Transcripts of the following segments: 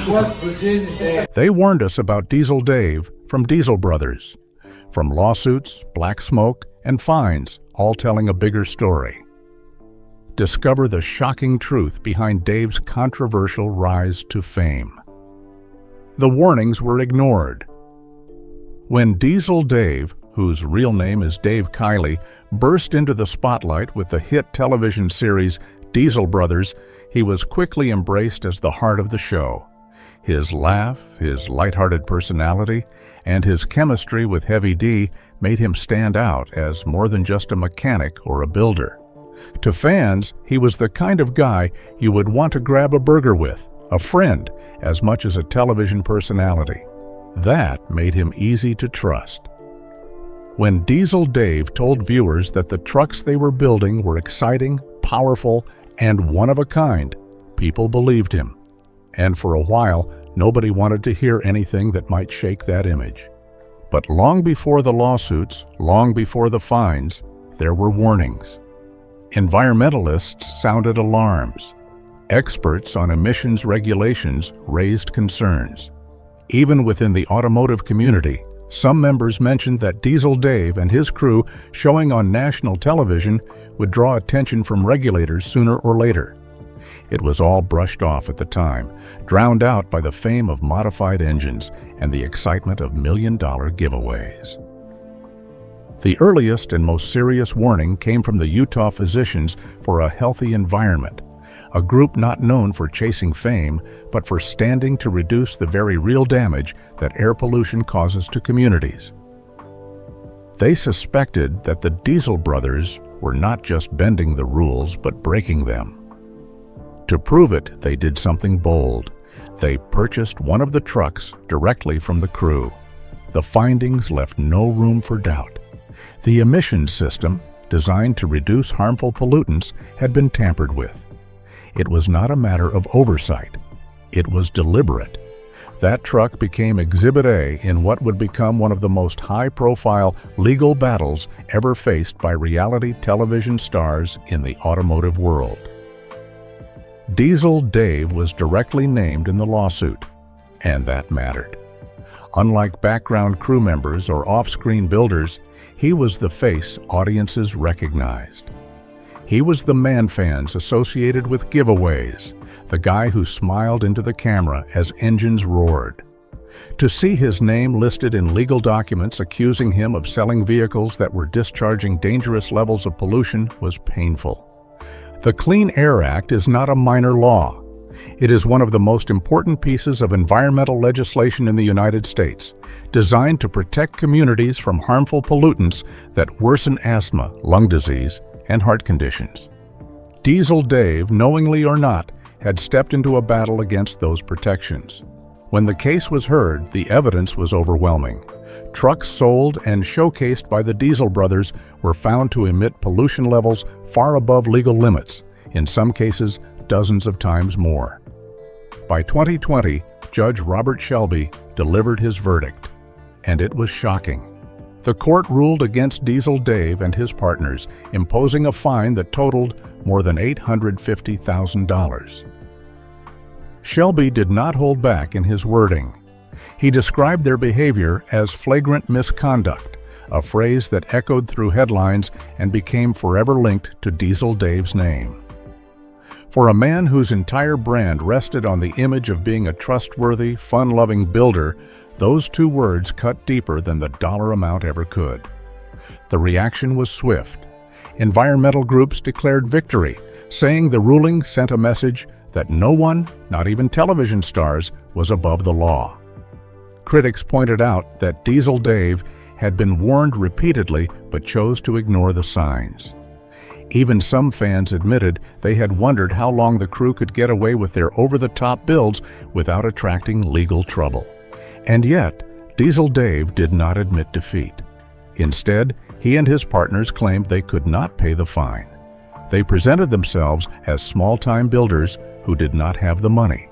They warned us about Diesel Dave from Diesel Brothers, from lawsuits, black smoke, and fines, all telling a bigger story. Discover the shocking truth behind Dave's controversial rise to fame. The warnings were ignored. When Diesel Dave, whose real name is Dave Kiley, burst into the spotlight with the hit television series Diesel Brothers, he was quickly embraced as the heart of the show. His laugh, his lighthearted personality, and his chemistry with Heavy D made him stand out as more than just a mechanic or a builder. To fans, he was the kind of guy you would want to grab a burger with, a friend, as much as a television personality. That made him easy to trust. When Diesel Dave told viewers that the trucks they were building were exciting, powerful, and one of a kind, people believed him. And for a while, nobody wanted to hear anything that might shake that image. But long before the lawsuits, long before the fines, there were warnings. Environmentalists sounded alarms. Experts on emissions regulations raised concerns. Even within the automotive community, some members mentioned that Diesel Dave and his crew showing on national television would draw attention from regulators sooner or later. It was all brushed off at the time, drowned out by the fame of modified engines and the excitement of million-dollar giveaways. The earliest and most serious warning came from the Utah Physicians for a Healthy Environment, a group not known for chasing fame, but for standing to reduce the very real damage that air pollution causes to communities. They suspected that the Diesel Brothers were not just bending the rules, but breaking them. To prove it, they did something bold. They purchased one of the trucks directly from the crew. The findings left no room for doubt. The emissions system, designed to reduce harmful pollutants, had been tampered with. It was not a matter of oversight. It was deliberate. That truck became Exhibit A in what would become one of the most high-profile legal battles ever faced by reality television stars in the automotive world. Diesel Dave was directly named in the lawsuit, and that mattered. Unlike background crew members or off-screen builders, he was the face audiences recognized. He was the man fans associated with giveaways, the guy who smiled into the camera as engines roared. To see his name listed in legal documents accusing him of selling vehicles that were discharging dangerous levels of pollution was painful. The Clean Air Act is not a minor law. It is one of the most important pieces of environmental legislation in the United States, designed to protect communities from harmful pollutants that worsen asthma, lung disease, and heart conditions. Diesel Dave, knowingly or not, had stepped into a battle against those protections. When the case was heard, the evidence was overwhelming. Trucks sold and showcased by the Diesel Brothers were found to emit pollution levels far above legal limits, in some cases dozens of times more. By 2020, Judge Robert Shelby delivered his verdict, and it was shocking. The court ruled against Diesel Dave and his partners, imposing a fine that totaled more than $850,000. Shelby did not hold back in his wording. He described their behavior as flagrant misconduct, a phrase that echoed through headlines and became forever linked to Diesel Dave's name. For a man whose entire brand rested on the image of being a trustworthy, fun-loving builder, those two words cut deeper than the dollar amount ever could. The reaction was swift. Environmental groups declared victory, saying the ruling sent a message that no one, not even television stars, was above the law. Critics pointed out that Diesel Dave had been warned repeatedly but chose to ignore the signs. Even some fans admitted they had wondered how long the crew could get away with their over-the-top builds without attracting legal trouble. And yet, Diesel Dave did not admit defeat. Instead, he and his partners claimed they could not pay the fine. They presented themselves as small-time builders who did not have the money,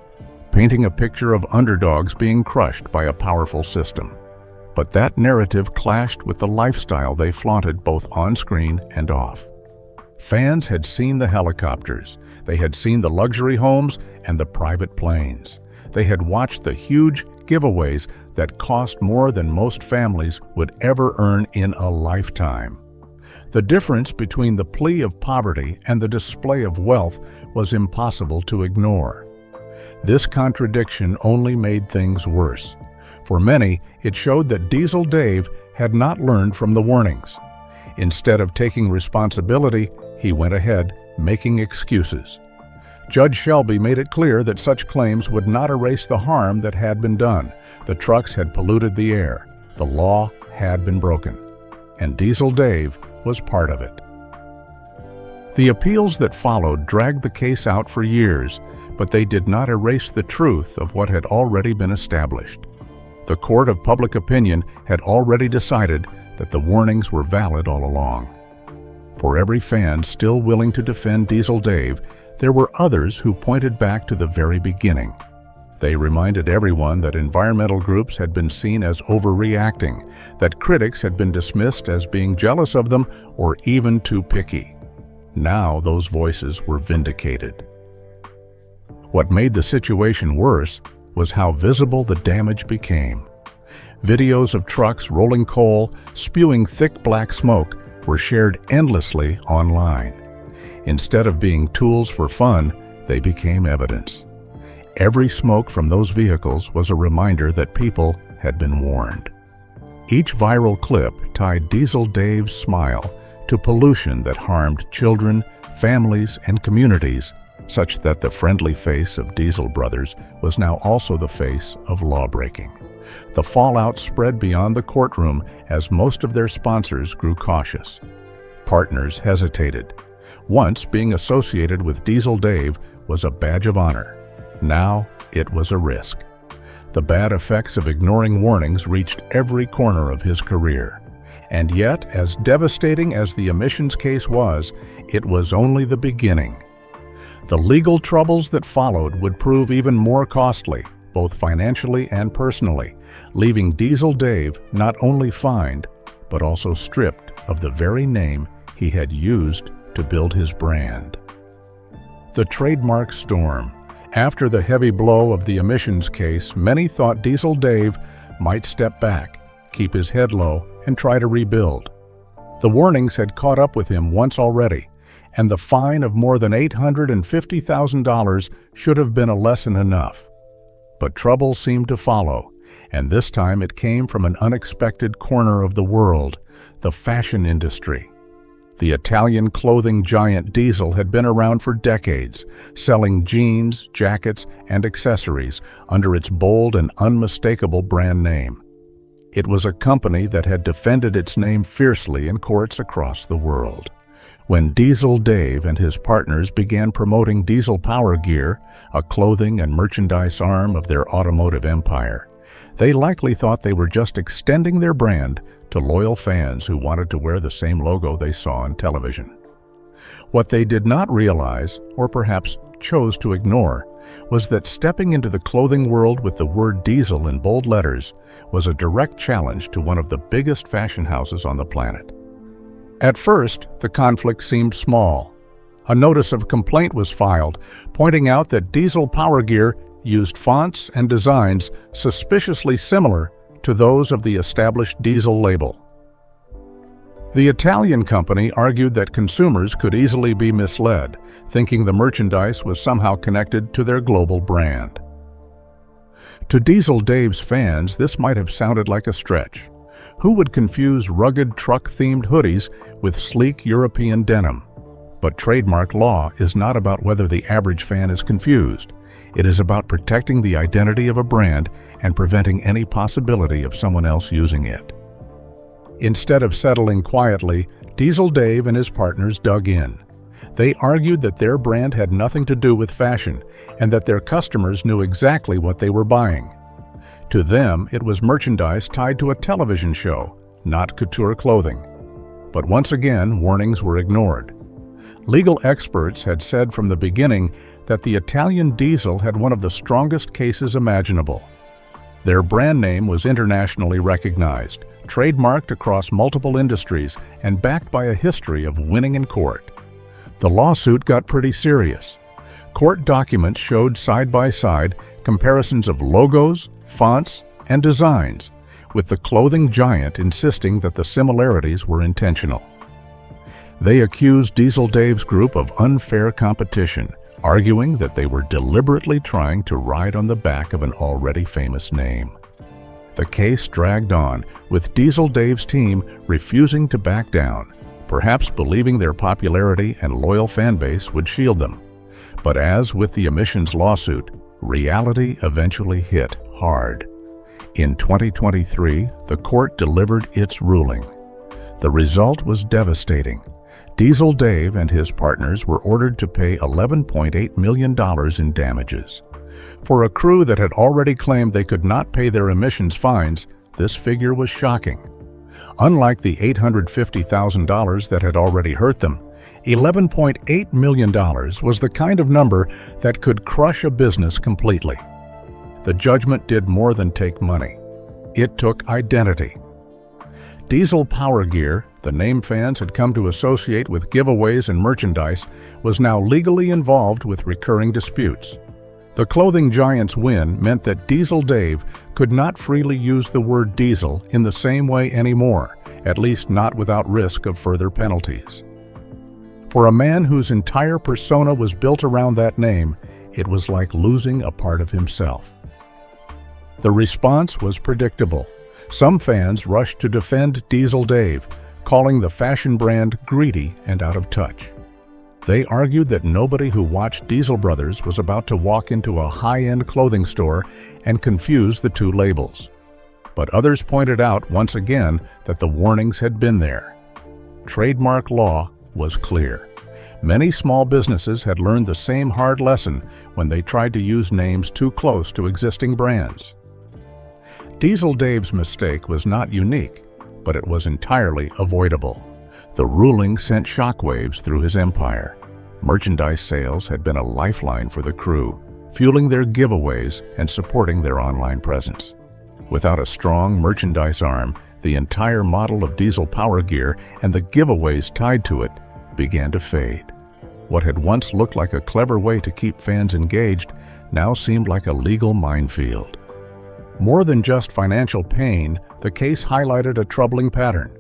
painting a picture of underdogs being crushed by a powerful system. But that narrative clashed with the lifestyle they flaunted both on-screen and off. Fans had seen the helicopters, they had seen the luxury homes and the private planes. they had watched the huge giveaways that cost more than most families would ever earn in a lifetime. The difference between the plea of poverty and the display of wealth was impossible to ignore. This contradiction only made things worse. For many, it showed that Diesel Dave had not learned from the warnings. Instead of taking responsibility, he went ahead, making excuses. Judge Shelby made it clear that such claims would not erase the harm that had been done. The trucks had polluted the air. The law had been broken. And Diesel Dave was part of it. The appeals that followed dragged the case out for years, but they did not erase the truth of what had already been established. The court of public opinion had already decided that the warnings were valid all along. For every fan still willing to defend Diesel Dave, there were others who pointed back to the very beginning. They reminded everyone that environmental groups had been seen as overreacting, that critics had been dismissed as being jealous of them or even too picky. Now those voices were vindicated. What made the situation worse was how visible the damage became. Videos of trucks rolling coal, spewing thick black smoke, were shared endlessly online. Instead of being tools for fun, they became evidence. Every smoke from those vehicles was a reminder that people had been warned. Each viral clip tied Diesel Dave's smile to pollution that harmed children, families, and communities, such that the friendly face of Diesel Brothers was now also the face of lawbreaking. The fallout spread beyond the courtroom as most of their sponsors grew cautious. Partners hesitated. Once being associated with Diesel Dave was a badge of honor. Now it was a risk. The bad effects of ignoring warnings reached every corner of his career. And yet, as devastating as the emissions case was, it was only the beginning. The legal troubles that followed would prove even more costly, both financially and personally, leaving Diesel Dave not only fined, but also stripped of the very name he had used to build his brand. The trademark storm. After the heavy blow of the emissions case, many thought Diesel Dave might step back, keep his head low, and try to rebuild. The warnings had caught up with him once already, and the fine of more than $850,000 should have been a lesson enough. But trouble seemed to follow, and this time it came from an unexpected corner of the world, the fashion industry. The Italian clothing giant Diesel had been around for decades, selling jeans, jackets, and accessories under its bold and unmistakable brand name. It was a company that had defended its name fiercely in courts across the world. When Diesel Dave and his partners began promoting Diesel Power Gear, a clothing and merchandise arm of their automotive empire, they likely thought they were just extending their brand to loyal fans who wanted to wear the same logo they saw on television. What they did not realize, or perhaps chose to ignore, was that stepping into the clothing world with the word Diesel in bold letters was a direct challenge to one of the biggest fashion houses on the planet. At first, the conflict seemed small. A notice of complaint was filed, pointing out that Diesel Power Gear used fonts and designs suspiciously similar to those of the established Diesel label. The Italian company argued that consumers could easily be misled, thinking the merchandise was somehow connected to their global brand. To Diesel Dave's fans, this might have sounded like a stretch. Who would confuse rugged truck-themed hoodies with sleek European denim? But trademark law is not about whether the average fan is confused. It is about protecting the identity of a brand and preventing any possibility of someone else using it. Instead of settling quietly, Diesel Dave and his partners dug in. They argued that their brand had nothing to do with fashion and that their customers knew exactly what they were buying. To them, it was merchandise tied to a television show, not couture clothing. But once again, warnings were ignored. Legal experts had said from the beginning that the Italian Diesel had one of the strongest cases imaginable. Their brand name was internationally recognized, trademarked across multiple industries, and backed by a history of winning in court. The lawsuit got pretty serious. Court documents showed side-by-side comparisons of logos, fonts, and designs, with the clothing giant insisting that the similarities were intentional. They accused Diesel Dave's group of unfair competition, arguing that they were deliberately trying to ride on the back of an already famous name. The case dragged on, with Diesel Dave's team refusing to back down, perhaps believing their popularity and loyal fan base would shield them. But as with the emissions lawsuit, reality eventually hit hard. In 2023, the court delivered its ruling. The result was devastating. Diesel Dave and his partners were ordered to pay $11.8 million in damages. For a crew that had already claimed they could not pay their emissions fines, this figure was shocking. Unlike the $850,000 that had already hurt them, $11.8 million was the kind of number that could crush a business completely. The judgment did more than take money. It took identity. Diesel Power Gear, the name fans had come to associate with giveaways and merchandise, was now legally involved with recurring disputes. The clothing giant's win meant that Diesel Dave could not freely use the word diesel in the same way anymore, at least not without risk of further penalties. For a man whose entire persona was built around that name, it was like losing a part of himself. The response was predictable. Some fans rushed to defend Diesel Dave, calling the fashion brand greedy and out of touch. They argued that nobody who watched Diesel Brothers was about to walk into a high-end clothing store and confuse the two labels. But others pointed out once again that the warnings had been there. Trademark law was clear. Many small businesses had learned the same hard lesson when they tried to use names too close to existing brands. Diesel Dave's mistake was not unique, but it was entirely avoidable. The ruling sent shockwaves through his empire. Merchandise sales had been a lifeline for the crew, fueling their giveaways and supporting their online presence. Without a strong merchandise arm, the entire model of Diesel Power Gear and the giveaways tied to it began to fade. What had once looked like a clever way to keep fans engaged now seemed like a legal minefield. More than just financial pain, the case highlighted a troubling pattern.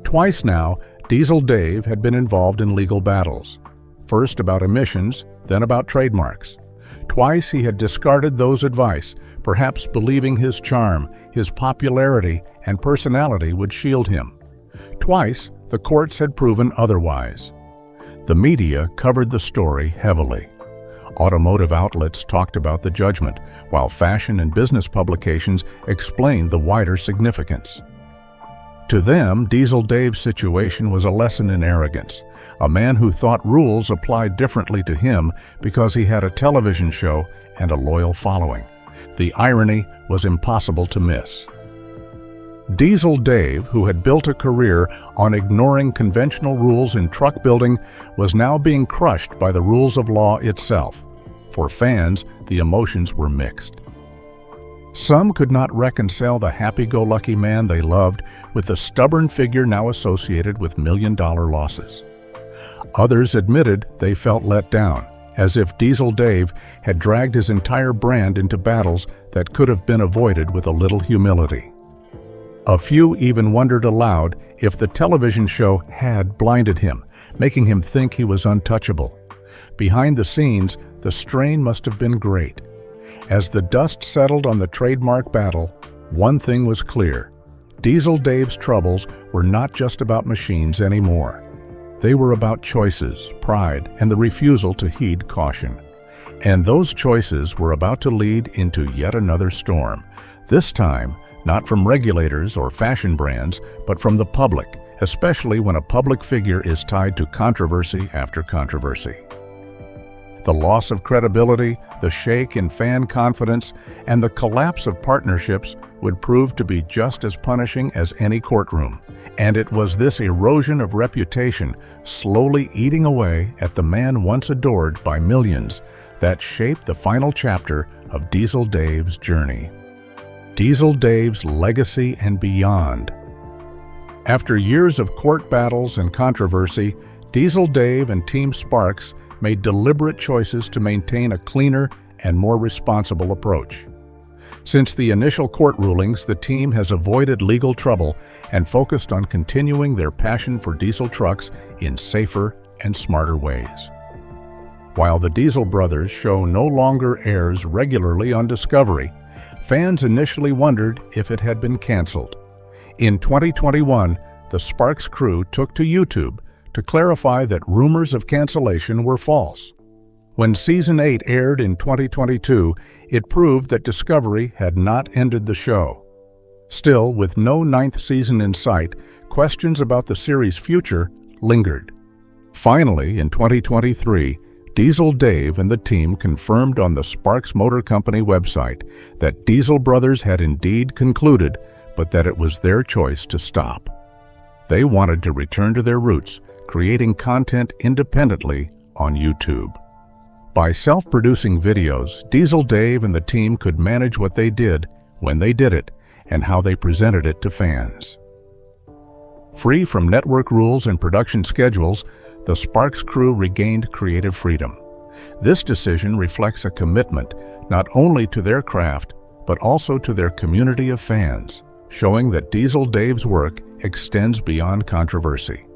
Twice now, Diesel Dave had been involved in legal battles. First about emissions, then about trademarks. Twice he had discarded those advice, perhaps believing his charm, his popularity, and personality would shield him. Twice, the courts had proven otherwise. The media covered the story heavily. Automotive outlets talked about the judgment, while fashion and business publications explained the wider significance. To them, Diesel Dave's situation was a lesson in arrogance, a man who thought rules applied differently to him because he had a television show and a loyal following. The irony was impossible to miss. Diesel Dave, who had built a career on ignoring conventional rules in truck building, was now being crushed by the rules of law itself. For fans, the emotions were mixed. Some could not reconcile the happy-go-lucky man they loved with the stubborn figure now associated with million-dollar losses. Others admitted they felt let down, as if Diesel Dave had dragged his entire brand into battles that could have been avoided with a little humility. A few even wondered aloud if the television show had blinded him, making him think he was untouchable. Behind the scenes, the strain must have been great. As the dust settled on the trademark battle, one thing was clear. Diesel Dave's troubles were not just about machines anymore. They were about choices, pride, and the refusal to heed caution. And those choices were about to lead into yet another storm, this time not from regulators or fashion brands, but from the public, especially when a public figure is tied to controversy after controversy. The loss of credibility, the shake in fan confidence, and the collapse of partnerships would prove to be just as punishing as any courtroom. And it was this erosion of reputation, slowly eating away at the man once adored by millions, that shaped the final chapter of Diesel Dave's journey. Diesel Dave's legacy and beyond. After years of court battles and controversy, Diesel Dave and Team Sparks made deliberate choices to maintain a cleaner and more responsible approach. Since the initial court rulings, the team has avoided legal trouble and focused on continuing their passion for diesel trucks in safer and smarter ways. While the Diesel Brothers show no longer airs regularly on Discovery, fans initially wondered if it had been canceled. In 2021, the Sparks crew took to YouTube to clarify that rumors of cancellation were false. When Season 8 aired in 2022, it proved that Discovery had not ended the show. Still, with no 9th season in sight, questions about the series' future lingered. Finally, in 2023, Diesel Dave and the team confirmed on the Sparks Motor Company website that Diesel Brothers had indeed concluded, but that it was their choice to stop. They wanted to return to their roots, creating content independently on YouTube. By self-producing videos, Diesel Dave and the team could manage what they did, when they did it, and how they presented it to fans. Free from network rules and production schedules, the Sparks crew regained creative freedom. This decision reflects a commitment not only to their craft, but also to their community of fans, showing that Diesel Dave's work extends beyond controversy.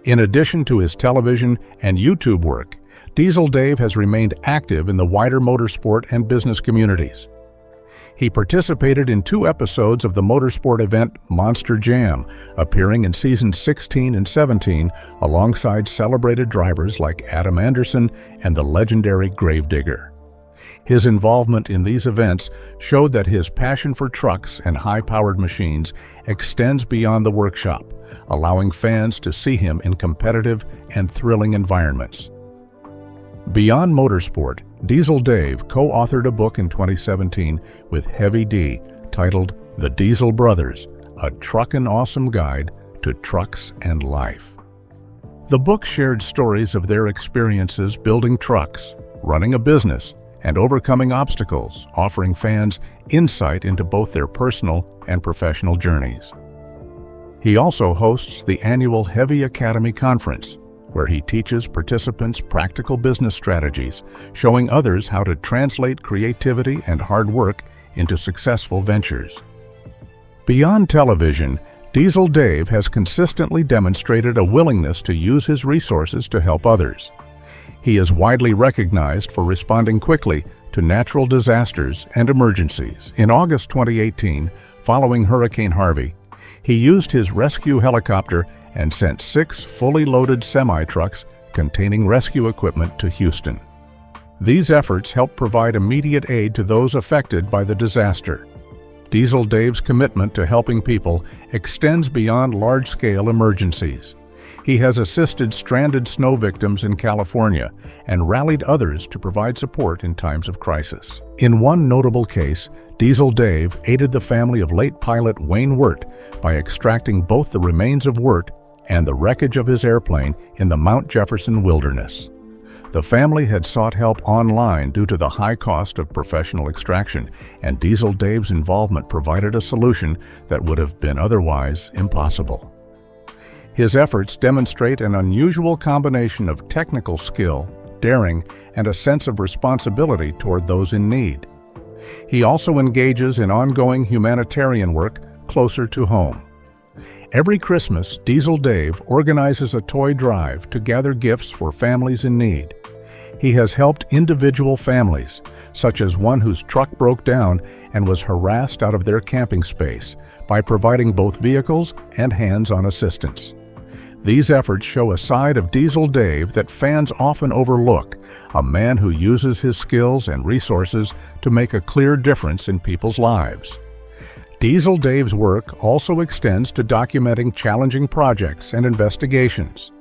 In addition to his television and YouTube work, Diesel Dave has remained active in the wider motorsport and business communities. He participated in 2 episodes of the motorsport event Monster Jam, appearing in seasons 16 and 17 alongside celebrated drivers like Adam Anderson and the legendary Gravedigger. His involvement in these events showed that his passion for trucks and high-powered machines extends beyond the workshop, allowing fans to see him in competitive and thrilling environments. Beyond motorsport, Diesel Dave co-authored a book in 2017 with Heavy D titled The Diesel Brothers, A Truckin' Awesome Guide to Trucks and Life. The book shared stories of their experiences building trucks, running a business, and overcoming obstacles, offering fans insight into both their personal and professional journeys. He also hosts the annual Heavy Academy Conference, where he teaches participants practical business strategies, showing others how to translate creativity and hard work into successful ventures. Beyond television, Diesel Dave has consistently demonstrated a willingness to use his resources to help others. He is widely recognized for responding quickly to natural disasters and emergencies. In August 2018, following Hurricane Harvey, he used his rescue helicopter and sent 6 fully loaded semi-trucks containing rescue equipment to Houston. These efforts helped provide immediate aid to those affected by the disaster. Diesel Dave's commitment to helping people extends beyond large-scale emergencies. He has assisted stranded snow victims in California and rallied others to provide support in times of crisis. In one notable case, Diesel Dave aided the family of late pilot Wayne Wirt by extracting both the remains of Wirt and the wreckage of his airplane in the Mount Jefferson wilderness. The family had sought help online due to the high cost of professional extraction, and Diesel Dave's involvement provided a solution that would have been otherwise impossible. His efforts demonstrate an unusual combination of technical skill, daring, and a sense of responsibility toward those in need. He also engages in ongoing humanitarian work closer to home. Every Christmas, Diesel Dave organizes a toy drive to gather gifts for families in need. He has helped individual families, such as one whose truck broke down and was harassed out of their camping space, by providing both vehicles and hands-on assistance. These efforts show a side of Diesel Dave that fans often overlook, a man who uses his skills and resources to make a clear difference in people's lives. Diesel Dave's work also extends to documenting challenging projects and investigations.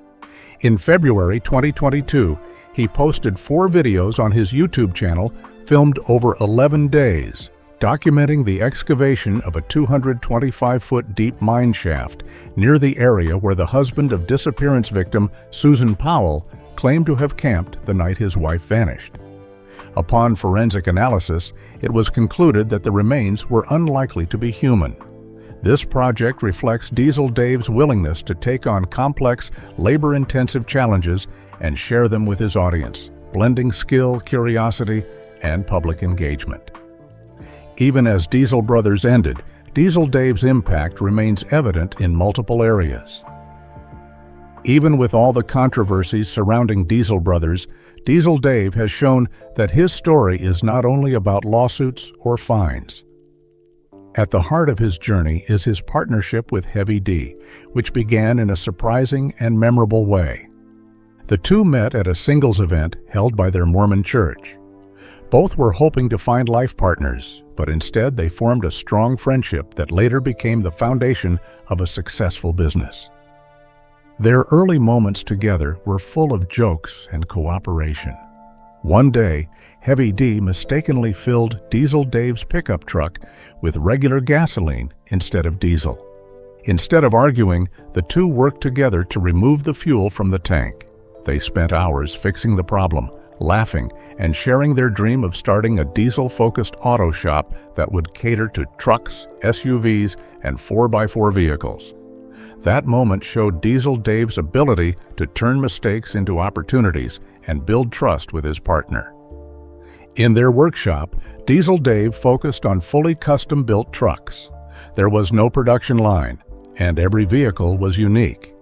In February 2022, he posted 4 videos on his YouTube channel filmed over 11 days, documenting the excavation of a 225-foot deep mine shaft near the area where the husband of disappearance victim Susan Powell claimed to have camped the night his wife vanished. Upon forensic analysis, it was concluded that the remains were unlikely to be human. This project reflects Diesel Dave's willingness to take on complex, labor-intensive challenges and share them with his audience, blending skill, curiosity, and public engagement. Even as Diesel Brothers ended, Diesel Dave's impact remains evident in multiple areas. Even with all the controversies surrounding Diesel Brothers, Diesel Dave has shown that his story is not only about lawsuits or fines. At the heart of his journey is his partnership with Heavy D, which began in a surprising and memorable way. The two met at a singles event held by their Mormon church. Both were hoping to find life partners, but instead they formed a strong friendship that later became the foundation of a successful business. Their early moments together were full of jokes and cooperation. One day, Heavy D mistakenly filled Diesel Dave's pickup truck with regular gasoline instead of diesel. Instead of arguing, the two worked together to remove the fuel from the tank. They spent hours fixing the problem, laughing, and sharing their dream of starting a diesel-focused auto shop that would cater to trucks, SUVs, and 4x4 vehicles. That moment showed Diesel Dave's ability to turn mistakes into opportunities and build trust with his partner. In their workshop, Diesel Dave focused on fully custom-built trucks. There was no production line, and every vehicle was unique.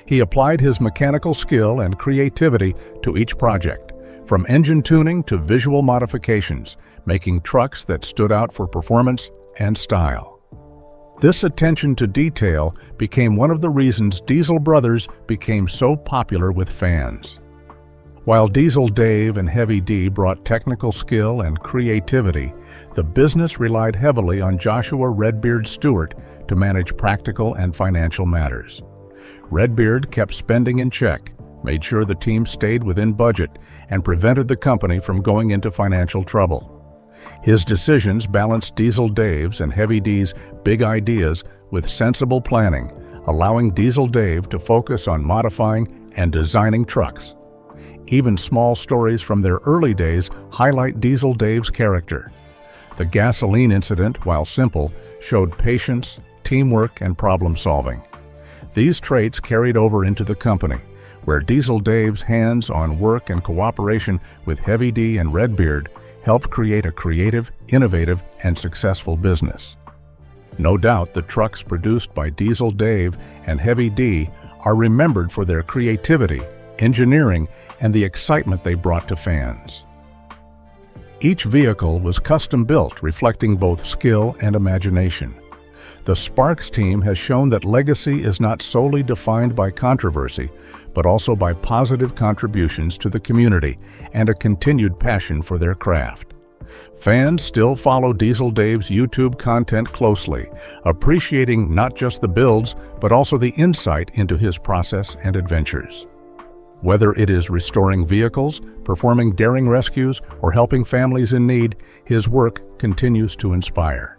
He applied his mechanical skill and creativity to each project, from engine tuning to visual modifications, making trucks that stood out for performance and style. This attention to detail became one of the reasons Diesel Brothers became so popular with fans. While Diesel Dave and Heavy D brought technical skill and creativity, the business relied heavily on Joshua Redbeard Stewart to manage practical and financial matters. Redbeard kept spending in check, made sure the team stayed within budget, and prevented the company from going into financial trouble. His decisions balanced Diesel Dave's and Heavy D's big ideas with sensible planning, allowing Diesel Dave to focus on modifying and designing trucks. Even small stories from their early days highlight Diesel Dave's character. The gasoline incident, while simple, showed patience, teamwork, and problem-solving. These traits carried over into the company, where Diesel Dave's hands-on work and cooperation with Heavy D and Redbeard helped create a creative, innovative, and successful business. No doubt the trucks produced by Diesel Dave and Heavy D are remembered for their creativity, engineering, and the excitement they brought to fans. Each vehicle was custom-built, reflecting both skill and imagination. The Sparks team has shown that legacy is not solely defined by controversy, but also by positive contributions to the community and a continued passion for their craft. Fans still follow Diesel Dave's YouTube content closely, appreciating not just the builds, but also the insight into his process and adventures. Whether it is restoring vehicles, performing daring rescues, or helping families in need, his work continues to inspire.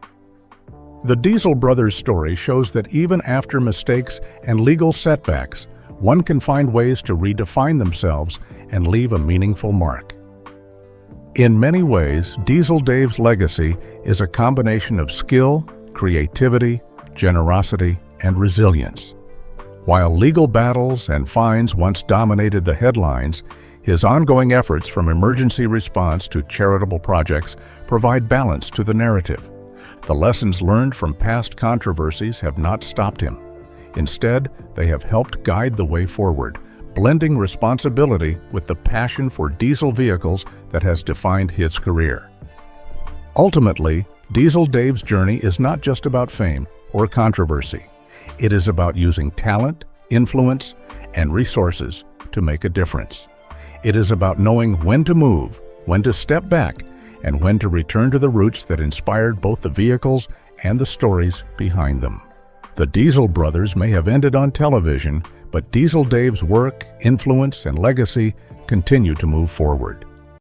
The Diesel Brothers story shows that even after mistakes and legal setbacks, one can find ways to redefine themselves and leave a meaningful mark. In many ways, Diesel Dave's legacy is a combination of skill, creativity, generosity, and resilience. While legal battles and fines once dominated the headlines, his ongoing efforts from emergency response to charitable projects provide balance to the narrative. The lessons learned from past controversies have not stopped him. Instead, they have helped guide the way forward, blending responsibility with the passion for diesel vehicles that has defined his career. Ultimately, Diesel Dave's journey is not just about fame or controversy. It is about using talent, influence, and resources to make a difference. It is about knowing when to move, when to step back, and when to return to the roots that inspired both the vehicles and the stories behind them. The Diesel Brothers may have ended on television, but Diesel Dave's work, influence, and legacy continue to move forward.